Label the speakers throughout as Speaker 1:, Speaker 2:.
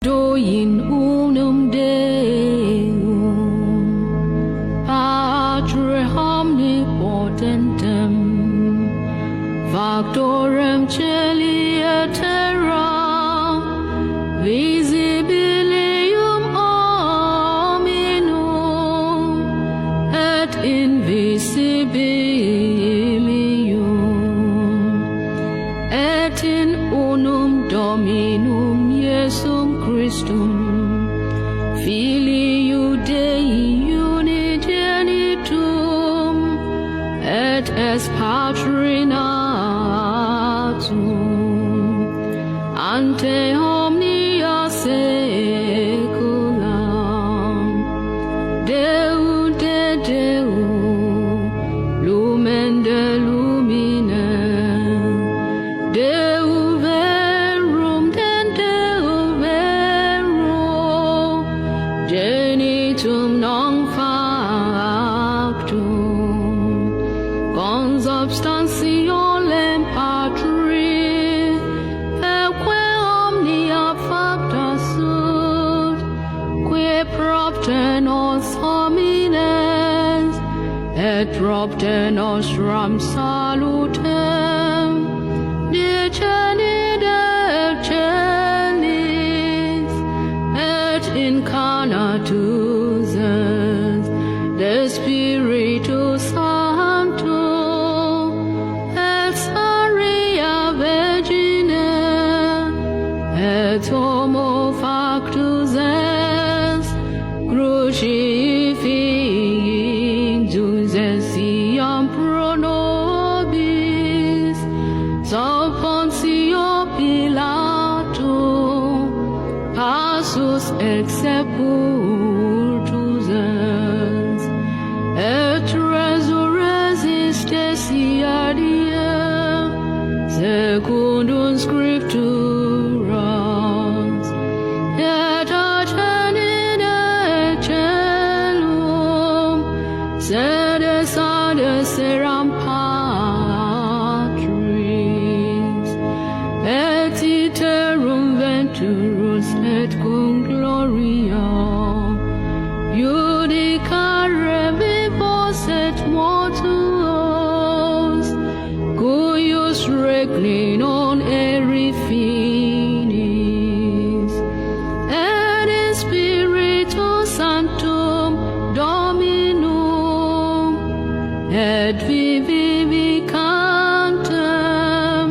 Speaker 1: in unum Deum, Patre omnipotentem, Factorem Celi et terra, visibilium hominum, et invisibilium, et in unum Dominum Iesum Christum, Filii Dei unigenitum, et Espatri natum, ante omnia saecula, Deu de Deu, lumen de lumine, Deu verum de Deu verum, genitum non factum, consubstantiolem Patri, perque omnia facta sunt, quae propter nos homines, et propter nostram salutem, decenit et celis, et incarnatus est de Spiritus Sancto, et Maria Virgine, et homo factus est, crucifixus essiam pro nobis, sub Pontio Pilato, passus ex sepultus est, et resurrectis tertia die, secundum Scripturas, et ascendit et celum, sede seram Patris, et iterum venturus et cum gloria, judicare vivos et mortuos, cuius regni non eri finis, et in Spiritus Sanctum Dominum, et vivificantem,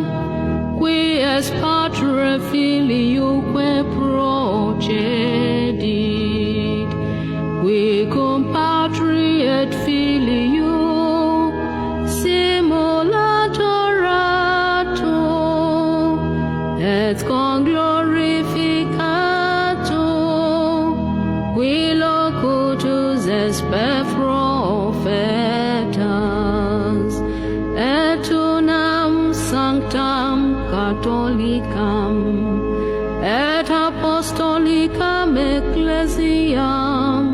Speaker 1: qui es Patre Filiuque procedit, qui cum Patri et Filiu simulatorato, et con glorificato, qui locutus es per prophetas, et unam sanctam catholicam, et apostolicam ecclesiam,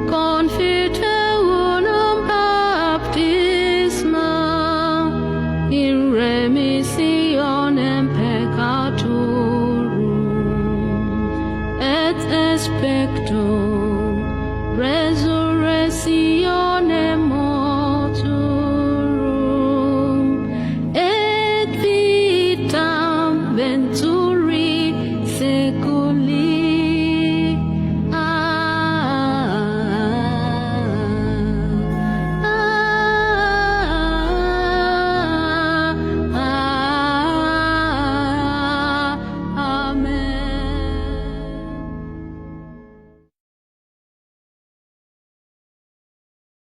Speaker 1: confite unum baptisma, in remissionem peccatorum, et expecto resurrectio